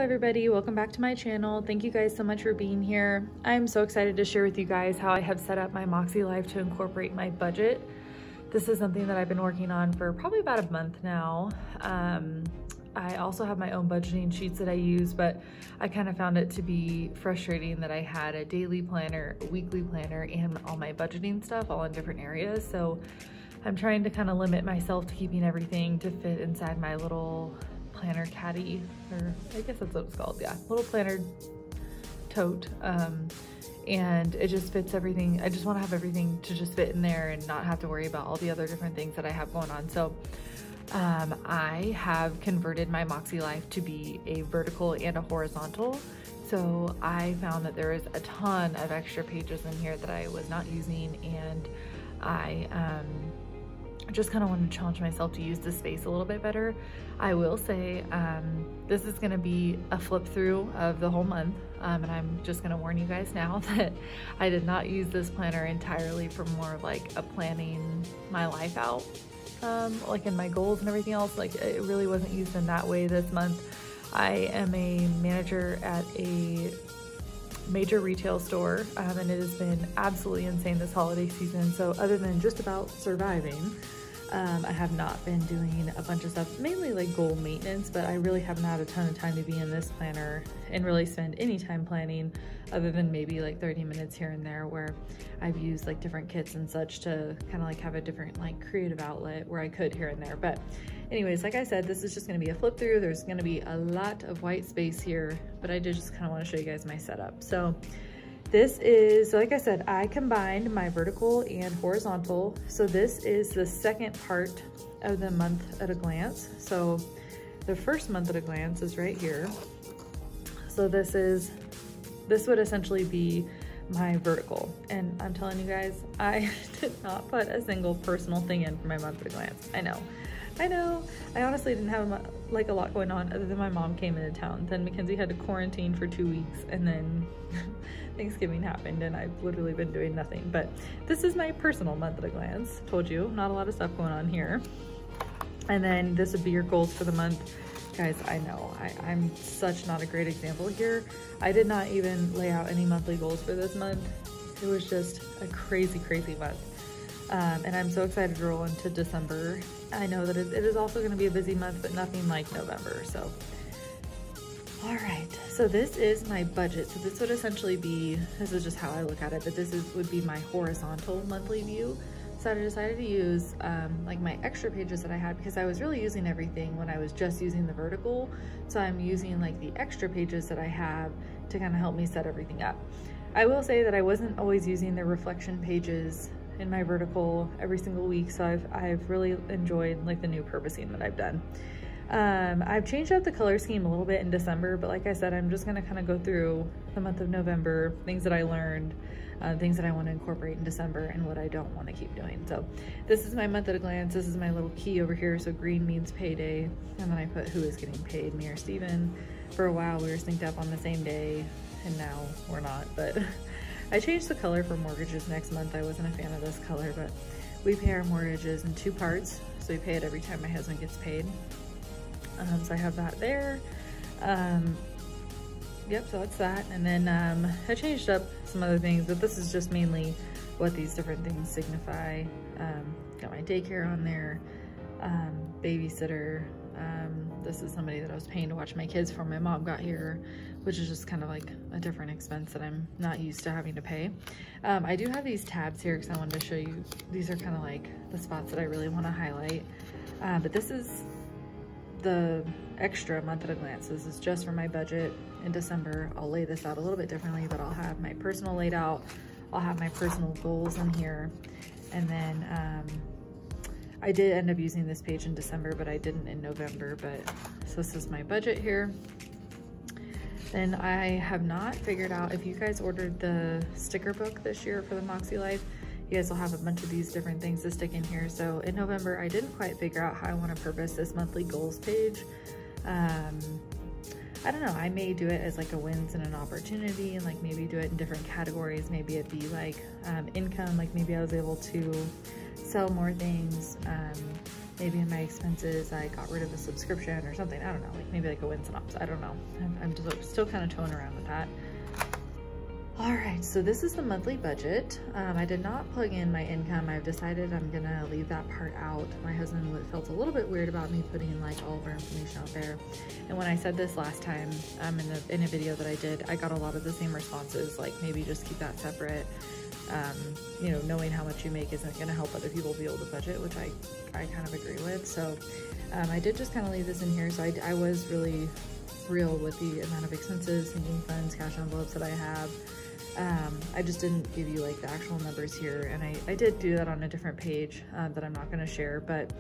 everybody, welcome back to my channel. Thank you guys so much for being here. I'm so excited to share with you guys how I have set up my Moxie Life to incorporate my budget. This is something that I've been working on for probably about a month now. I also have my own budgeting sheets that I use, but I kind of found it to be frustrating that I had a daily planner, a weekly planner, and all my budgeting stuff all in different areas. So I'm trying to kind of limit myself to keeping everything to fit inside my little planner caddy, or I guess that's what it's called. Yeah, little planner tote. And it just fits everything. I just want to have everything to just fit in there and not have to worry about all the other different things that I have going on. So I have converted my Moxie Life to be a vertical and a horizontal. So I found that there is a ton of extra pages in here that I was not using, and I just kind of wanted to challenge myself to use this space a little bit better. I will say this is going to be a flip through of the whole month, and I'm just going to warn you guys now that I did not use this planner entirely for more of like a planning my life out, like in my goals and everything else. Like, it really wasn't used in that way this month. I am a manager at a major retail store, and it has been absolutely insane this holiday season. So other than just about surviving, I have not been doing a bunch of stuff, mainly like goal maintenance, but I really haven't had a ton of time to be in this planner and really spend any time planning, other than maybe like 30 minutes here and there where I've used like different kits and such to kind of like have a different like creative outlet where I could here and there. But anyways, like I said, this is just going to be a flip through. There's going to be a lot of white space here, but I did just kind of want to show you guys my setup. So this is, like I said, I combined my vertical and horizontal. So this is the second part of the month at a glance. So the first month at a glance is right here. So this would essentially be my vertical. And I'm telling you guys, I did not put a single personal thing in for my month at a glance. I know. I honestly didn't have like a lot going on other than my mom came into town. Then Mackenzie had to quarantine for 2 weeks, and then Thanksgiving happened, and I've literally been doing nothing. But this is my personal month at a glance. Told you, not a lot of stuff going on here. And then this would be your goals for the month. Guys, I know, I'm such not a great example here. I did not even lay out any monthly goals for this month. It was just a crazy, crazy month. And I'm so excited to roll into December. I know that it is also going to be a busy month, but nothing like November. So, all right. So this is my budget. So this would essentially be, this is just how I look at it, but would be my horizontal monthly view. So I decided to use like my extra pages that I had, because I was really using everything when I was just using the vertical. So I'm using like the extra pages that I have to kind of help me set everything up. I will say that I wasn't always using the reflection pages in my vertical every single week, so I've really enjoyed like the new purposing that I've done. I've changed up the color scheme a little bit in December, but like I said, I'm just gonna kind of go through the month of November, things that I learned, things that I want to incorporate in December, and what I don't want to keep doing. So this is my month at a glance. This is my little key over here. So green means payday, and then I put who is getting paid, me or Steven. For a while we were synced up on the same day, and now we're not, but I changed the color for mortgages next month. I wasn't a fan of this color, but we pay our mortgages in 2 parts. So we pay it every time my husband gets paid. So I have that there. Yep, so that's that. And then I changed up some other things, but this is just mainly what these different things signify. Got my daycare on there, babysitter. This is somebody that I was paying to watch my kids before my mom got here, which is just kind of like a different expense that I'm not used to having to pay. I do have these tabs here because I wanted to show you. These are kind of like the spots that I really want to highlight. But this is the extra month at a glance. This is just for my budget in December. I'll lay this out a little bit differently, but I'll have my personal laid out. I'll have my personal goals in here. And then I did end up using this page in December, but I didn't in November. But so this is my budget here. Then I have not figured out, if you guys ordered the sticker book this year for the Moxie Life, you guys will have a bunch of these different things to stick in here. So in November, I didn't quite figure out how I want to purpose this monthly goals page. I don't know, I may do it as like a wins and an opportunity, and like maybe do it in different categories. Maybe it'd be like income, like maybe I was able to sell more things. maybe in my expenses I got rid of a subscription or something. I don't know, like maybe like a win synopsis. I don't know. I'm just still kind of toying around with that. All right, so this is the monthly budget. I did not plug in my income. I've decided I'm gonna leave that part out. My husband felt a little bit weird about me putting like all of our information out there. And when I said this last time in a video that I did, I got a lot of the same responses, like maybe just keep that separate. You know, knowing how much you make isn't gonna help other people be able to budget, which I kind of agree with. So I did just kind of leave this in here. So I was really real with the amount of expenses, sinking funds, cash envelopes that I have. I just didn't give you like the actual numbers here, and I did do that on a different page that I'm not going to share, but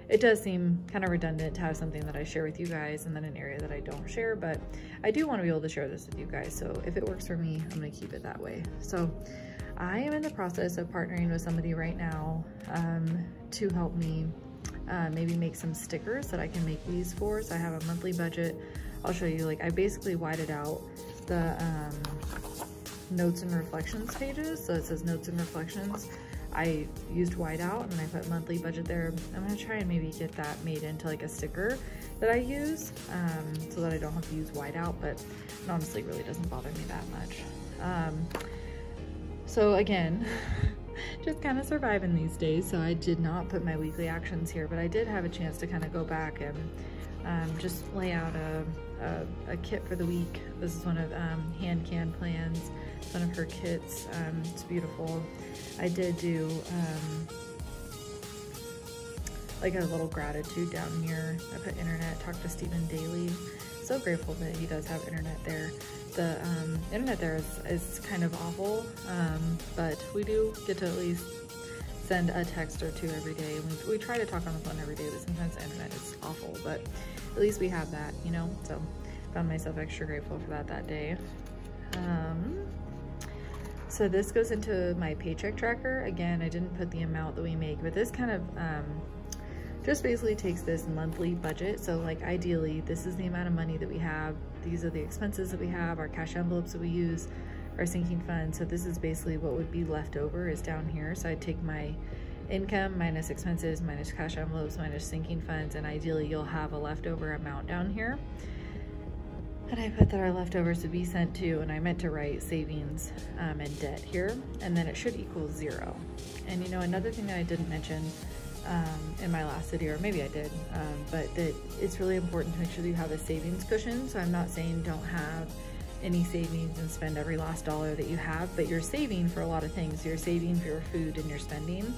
it does seem kind of redundant to have something that I share with you guys and then an area that I don't share, but I do want to be able to share this with you guys, so if it works for me, I'm going to keep it that way. So I am in the process of partnering with somebody right now to help me maybe make some stickers that I can make these for. So I have a monthly budget. I'll show you, like I basically whited out the notes and reflections pages. So it says notes and reflections. I used whiteout and I put monthly budget there. I'm gonna try and maybe get that made into like a sticker that I use so that I don't have to use whiteout, but it honestly really doesn't bother me that much. So again, just kind of surviving these days. So I did not put my weekly actions here, but I did have a chance to kind of go back and just lay out a kit for the week. This is one of Hand Can Plans. It's one of her kits. It's beautiful. I did do like a little gratitude down here. I put internet, talked to Stephen Daly. So grateful that he does have internet there. The internet there is kind of awful, but we do get to at least send a text or two every day. We try to talk on the phone every day, but sometimes the internet is awful, but at least we have that, you know? So found myself extra grateful for that day. So this goes into my paycheck tracker. Again, I didn't put the amount that we make, but this kind of just basically takes this monthly budget. So like ideally, this is the amount of money that we have. These are the expenses that we have, our cash envelopes that we use, our sinking fund. So this is basically what would be left over is down here. So I'd take my income minus expenses, minus cash envelopes, minus sinking funds, and ideally you'll have a leftover amount down here. And I put that our leftovers would be sent to, and I meant to write savings and debt here, and then it should equal 0. And you know, another thing that I didn't mention in my last video, or maybe I did, but that it's really important to make sure that you have a savings cushion. So I'm not saying don't have any savings and spend every last dollar that you have, but you're saving for a lot of things. You're saving for your food and your spending.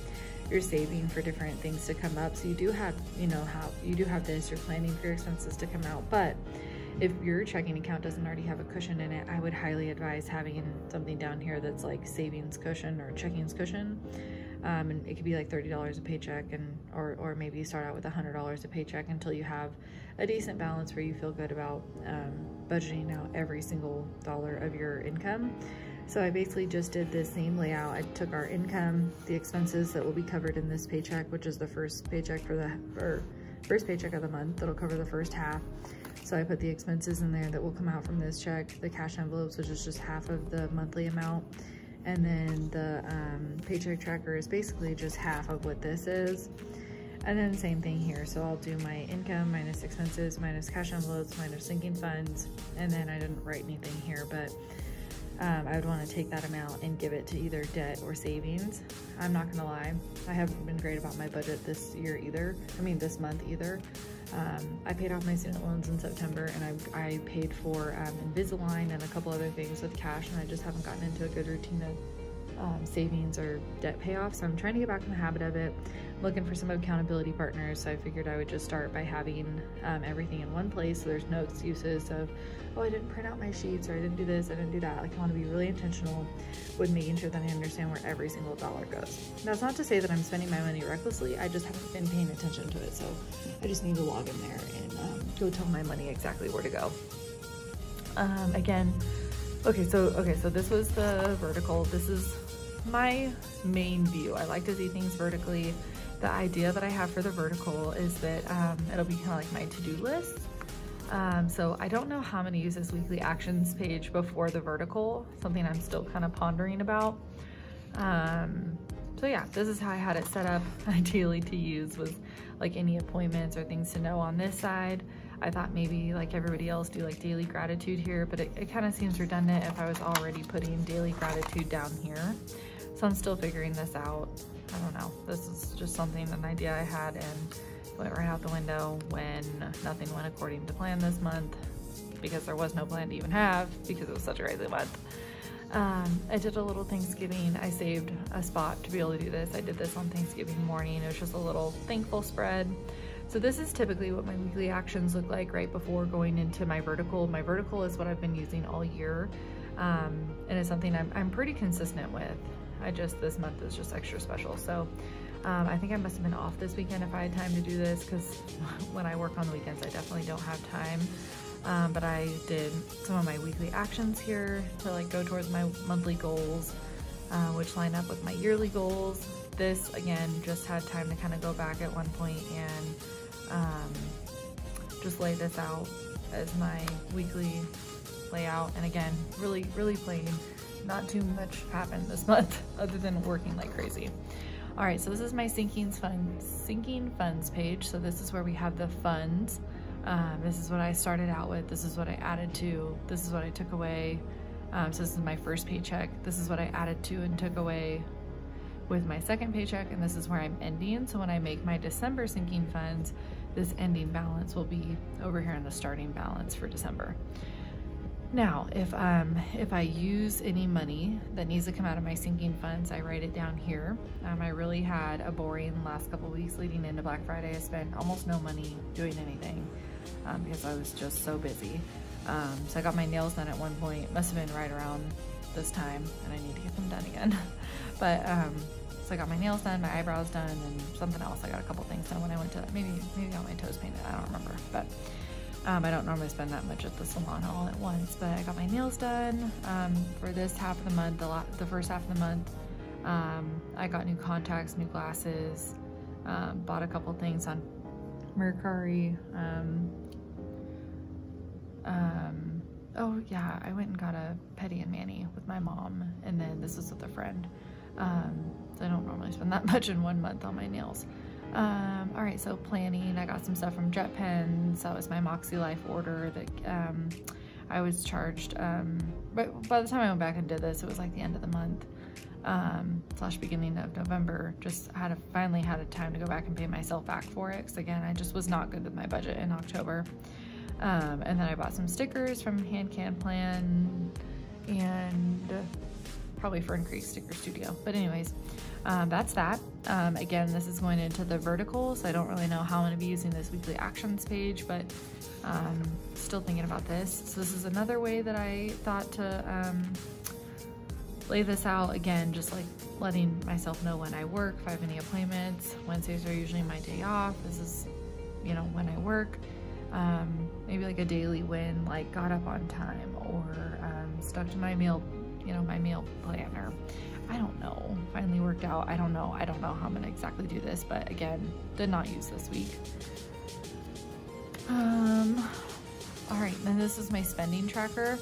You're saving for different things to come up. So you do have, you know, you do have this, you're planning for your expenses to come out. But if your checking account doesn't already have a cushion in it, I would highly advise having something down here that's like savings cushion or checkings cushion. And it could be like $30 a paycheck, and or maybe start out with $100 a paycheck until you have a decent balance where you feel good about budgeting out every single dollar of your income. So I basically just did this same layout. I took our income, the expenses that will be covered in this paycheck, which is the first paycheck first paycheck of the month that'll cover the first half. So I put the expenses in there that will come out from this check, the cash envelopes, which is just half of the monthly amount. And then the paycheck tracker is basically just half of what this is. And then same thing here. So I'll do my income minus expenses, minus cash envelopes, minus sinking funds. And then I didn't write anything here, but I would want to take that amount and give it to either debt or savings. I'm not gonna lie, I haven't been great about my budget this year either. I mean, this month either. I paid off my student loans in September, and I paid for Invisalign and a couple other things with cash, and I just haven't gotten into a good routine of savings or debt payoff. So I'm trying to get back in the habit of it. I'm looking for some accountability partners, so I figured I would just start by having everything in one place, so there's no excuses of, oh, I didn't print out my sheets, or I didn't do this, I didn't do that. Like, I want to be really intentional with making sure that I understand where every single dollar goes. That's not to say that I'm spending my money recklessly, I just haven't been paying attention to it, so I just need to log in there and go tell my money exactly where to go. Again, okay, so this was the vertical. This is my main view. I like to see things vertically. The idea that I have for the vertical is that it'll be kind of like my to-do list. So I don't know how I'm gonna use this weekly actions page before the vertical, something I'm still kind of pondering about. So yeah, this is how I had it set up. Ideally to use was like any appointments or things to know on this side. I thought maybe like everybody else do like daily gratitude here, but it kind of seems redundant if I was already putting daily gratitude down here. So I'm still figuring this out. I don't know. This is just something, an idea I had, and went right out the window when nothing went according to plan this month, because there was no plan to even have because it was such a crazy month. I did a little Thanksgiving. I saved a spot to be able to do this. I did this on Thanksgiving morning. It was just a little thankful spread. So this is typically what my weekly actions look like right before going into my vertical. My vertical is what I've been using all year, and it's something I'm pretty consistent with. This month is just extra special. So I think I must have been off this weekend if I had time to do this, because when I work on the weekends, I definitely don't have time. But I did some of my weekly actions here to like go towards my monthly goals, which line up with my yearly goals. This, again, just had time to kind of go back at one point and just lay this out as my weekly layout. And again, really plain. Not too much happened this month other than working like crazy. All right, so this is my sinking funds page. So this is where we have the funds. This is what I started out with. This is what I added to. This is what I took away. So this is my first paycheck. This is what I added to and took away with my second paycheck, and this is where I'm ending. So when I make my December sinking funds, this ending balance will be over here in the starting balance for December. Now, if I use any money that needs to come out of my sinking funds, I write it down here. I really had a boring last couple weeks leading into Black Friday. I spent almost no money doing anything because I was just so busy. So I got my nails done at one point. It must have been right around this time, and I need to get them done again. But so I got my nails done, my eyebrows done, and something else. I got a couple things done when I went to maybe got my toes painted. I don't remember, but I don't normally spend that much at the salon all at once. But I got my nails done for this half of the month. The first half of the month, I got new contacts, new glasses, bought a couple things on Mercari. Oh yeah, I went and got a pedi and mani with my mom, and then this is with a friend. So I don't normally spend that much in 1 month on my nails. All right, so planning, I got some stuff from Jet Pens. That was my Moxie Life order that I was charged. But by the time I went back and did this, it was like the end of the month / beginning of November. Just finally had a time to go back and pay myself back for it, because again, I just was not good with my budget in October. And then I bought some stickers from Hand Can Plan and probably Fern Creek Sticker Studio. But anyways, that's that. Again, this is going into the vertical, so I don't really know how I'm going to be using this weekly actions page, but still thinking about this. So this is another way that I thought to lay this out. Again, just like letting myself know when I work, if I have any appointments. Wednesdays are usually my day off. This is, when I work. Maybe like a daily win, like got up on time, or stuck to my meal, my meal planner. I don't know. Finally worked out. I don't know how I'm gonna exactly do this, but again, did not use this week. All right, then this is my spending tracker.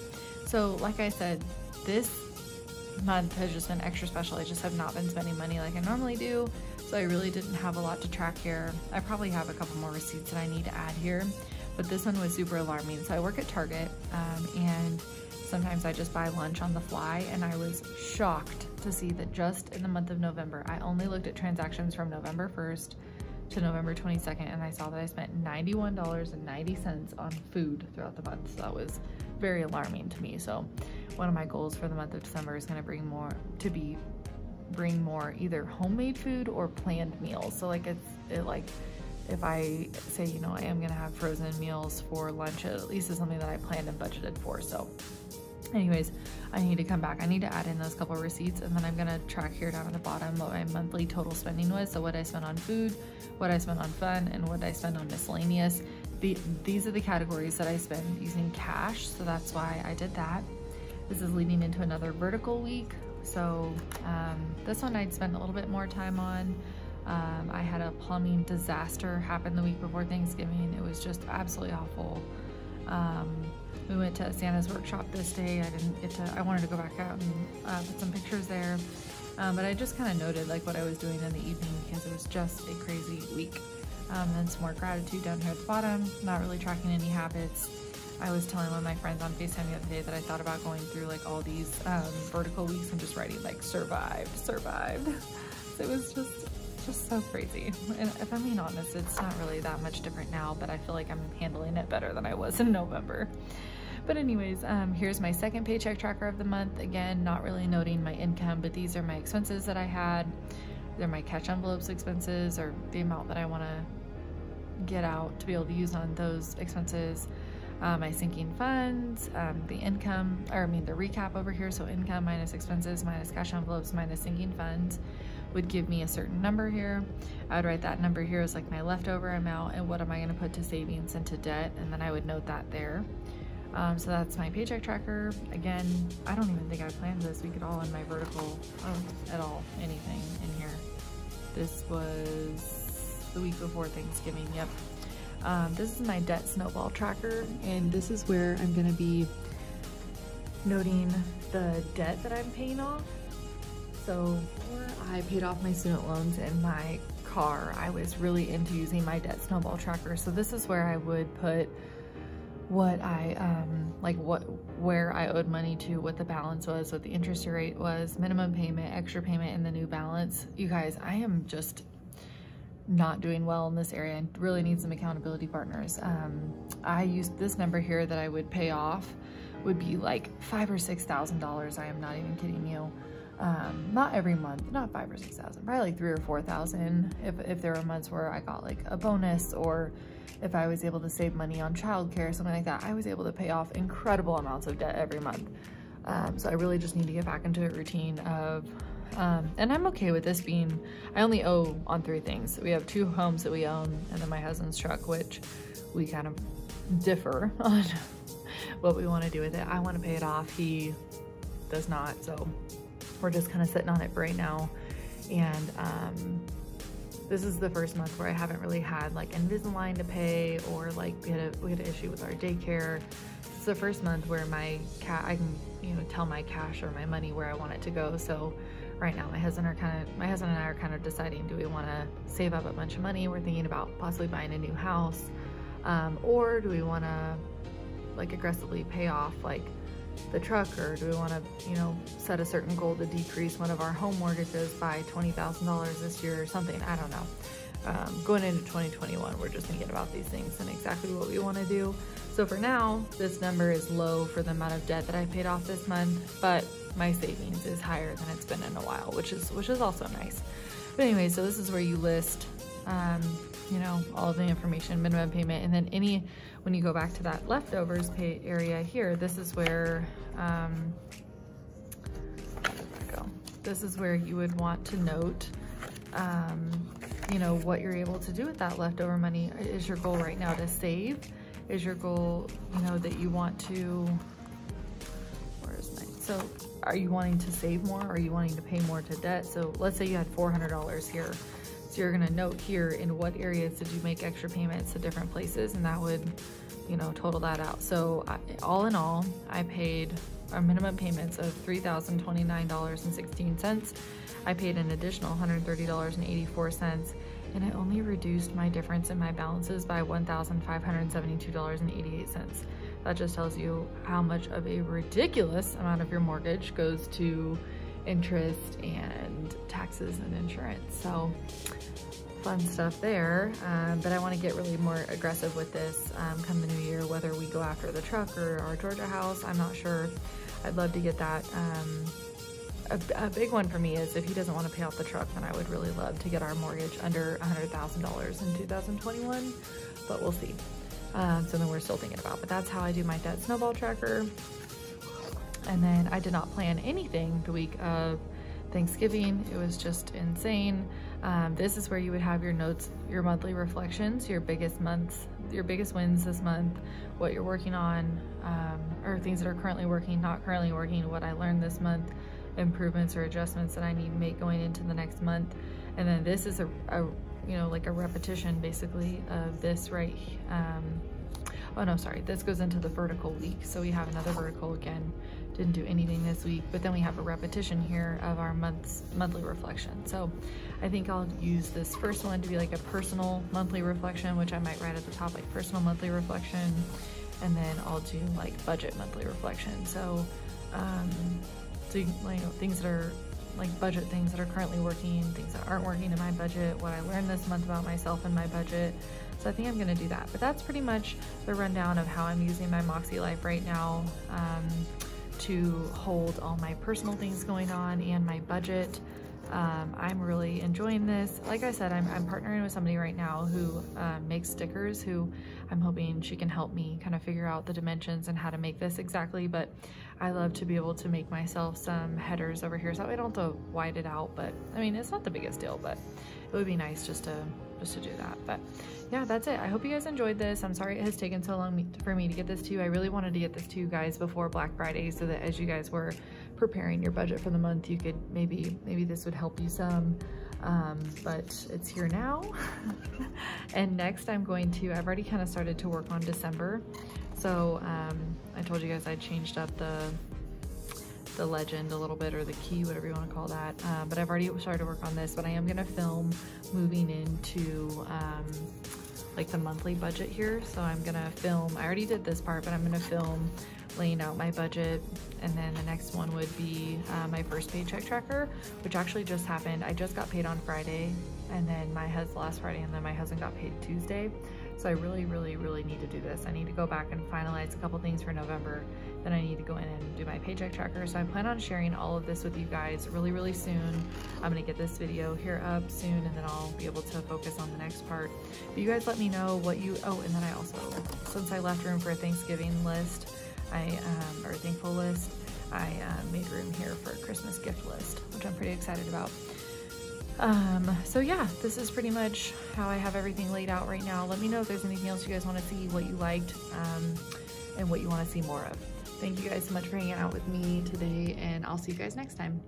So like I said, this month has just been extra special. I just have not been spending money like I normally do, so I really didn't have a lot to track here. I probably have a couple more receipts that I need to add here, but this one was super alarming. So I work at Target, and sometimes I just buy lunch on the fly, and I was shocked to see that just in the month of November, I only looked at transactions from November 1st to November 22nd, and I saw that I spent $91.90 on food throughout the month. So that was very alarming to me. So one of my goals for the month of December is going to bring more either homemade food or planned meals. So like if I say, I am going to have frozen meals for lunch, at least is something that I planned and budgeted for. So anyways, I need to come back. I need to add in those couple receipts, and then I'm going to track here down at the bottom what my monthly total spending was. So what I spent on food, what I spent on fun, and what I spent on miscellaneous. These are the categories that I spend using cash, so that's why I did that. This is leading into another vertical week. So this one I'd spend a little bit more time on. I had a plumbing disaster happen the week before Thanksgiving. It was just absolutely awful. We went to Santa's workshop this day. I wanted to go back out and put some pictures there. But I just kind of noted like what I was doing in the evening because it was just a crazy week. And then some more gratitude down here at the bottom, not really tracking any habits. I was telling one of my friends on FaceTime the other day that I thought about going through like all these vertical weeks and just writing like survived. So it was just so crazy. And if I'm being honest, it's not really that much different now, but I feel like I'm handling it better than I was in November. But anyways, here's my second paycheck tracker of the month. Again, not really noting my income, but these are my expenses that I had. They're my cash envelopes expenses, or the amount that I want to get out to be able to use on those expenses. My sinking funds, the income, or I mean the recap over here. So income minus expenses minus cash envelopes minus sinking funds would give me a certain number here. I would write that number here as like my leftover amount, and what am I going to put to savings and to debt, and then I would note that there. So that's my paycheck tracker. Again, I don't even think I planned this week at all in my vertical, at all, anything in here. This was the week before Thanksgiving, yep. This is my debt snowball tracker, and this is where I'm gonna be noting the debt that I'm paying off. So before I paid off my student loans and my car, I was really into using my debt snowball tracker. So this is where I would put what I where I owed money to, what the balance was, what the interest rate was, minimum payment, extra payment, and the new balance. You guys, I am just not doing well in this area and really need some accountability partners. I used this number here that I would pay off would be like $5,000 or $6,000. I am not even kidding you. Not every month, not 5,000 or 6,000, probably like 3,000 or 4,000 if there were months where I got like a bonus, or if I was able to save money on childcare or something like that. I was able to pay off incredible amounts of debt every month. So I really just need to get back into a routine of, and I'm okay with this being, I only owe on 3 things. We have 2 homes that we own, and then my husband's truck, which we kind of differ on what we want to do with it. I want to pay it off. He does not. So we're just kind of sitting on it for right now. And, this is the first month where I haven't really had like Invisalign to pay, or like we had an issue with our daycare. It's the first month where I can, you know, tell my cash or my money where I want it to go. So right now my husband and I are kind of deciding, do we want to save up a bunch of money? We're thinking about possibly buying a new house, or do we want to like aggressively pay off like the truck, or do we want to, you know, set a certain goal to decrease one of our home mortgages by $20,000 this year or something? I don't know. Going into 2021, we're just thinking about these things and exactly what we want to do. So for now, this number is low for the amount of debt that I paid off this month, but my savings is higher than it's been in a while, which is also nice. But anyway, so this is where you list, you know, all of the information, minimum payment, and then when you go back to that leftovers pay area here, this is where, how did that go? This is where you would want to note, you know, what you're able to do with that leftover money. Is your goal right now to save? Is your goal, you know, that you want to, so are you wanting to save more? Are you wanting to pay more to debt? So let's say you had $400 here. So you're gonna note here in what areas did you make extra payments to different places, and that would, you know, total that out. So all in all, I paid our minimum payments of $3,029.16. I paid an additional $130.84, and I only reduced my difference in my balances by $1,572.88. That just tells you how much of a ridiculous amount of your mortgage goes to interest and taxes and insurance. So fun stuff there. But I want to get really more aggressive with this come the new year, whether we go after the truck or our Georgia house. I'm not sure. I'd love to get that. A big one for me is if he doesn't want to pay off the truck, then I would really love to get our mortgage under $100,000 in 2021, but we'll see. Something we're still thinking about, but that's how I do my debt snowball tracker. And then I did not plan anything the week of Thanksgiving. It was just insane. This is where you would have your notes, your monthly reflections, your biggest wins this month, what you're working on, or things that are currently working, not currently working, what I learned this month, improvements or adjustments that I need to make going into the next month. And then this is a you know, like a repetition basically of this right. Oh no, sorry, this goes into the vertical week. So we have another vertical again didn't do anything this week, but then we have a repetition here of our monthly reflection. So I think I'll use this first one to be like a personal monthly reflection, which I might write at the top, like personal monthly reflection, and then I'll do like budget monthly reflection. So, things that are like budget things that are currently working, things that aren't working in my budget, what I learned this month about myself and my budget. So I think I'm gonna do that. But that's pretty much the rundown of how I'm using my Moxie Life right now to hold all my personal things going on and my budget. I'm really enjoying this. Like I said, I'm partnering with somebody right now who makes stickers, who I'm hoping she can help me kind of figure out the dimensions and how to make this exactly. But I love to be able to make myself some headers over here, so that way I don't have to wide it out. But I mean, it's not the biggest deal, but it would be nice just to do that. But yeah, that's it. I hope you guys enjoyed this. I'm sorry it has taken so long for me to get this to you. I really wanted to get this to you guys before Black Friday, so that as you guys were preparing your budget for the month, you could maybe this would help you some. But it's here now. And next I've already kind of started to work on December. So I told you guys I changed up the legend a little bit, or the key, whatever you want to call that. But I've already started to work on this, but I am gonna film moving into like the monthly budget here. So I'm gonna film, I already did this part, but I'm gonna film laying out my budget. And then the next one would be my first paycheck tracker, which actually just happened. I just got paid on Friday, and then last Friday, and then my husband got paid Tuesday. So I really, really, really need to do this. I need to go back and finalize a couple things for November. Then I need to go in and do my paycheck tracker. So I plan on sharing all of this with you guys really, really soon. I'm gonna get this video here up soon, and then I'll be able to focus on the next part. But you guys let me know what you, and then I also, since I left room for a Thanksgiving list, or a thankful list, I made room here for a Christmas gift list, which I'm pretty excited about. So yeah, this is pretty much how I have everything laid out right now. Let me know if there's anything else you guys want to see, what you liked, and what you want to see more of. Thank you guys so much for hanging out with me today, and I'll see you guys next time.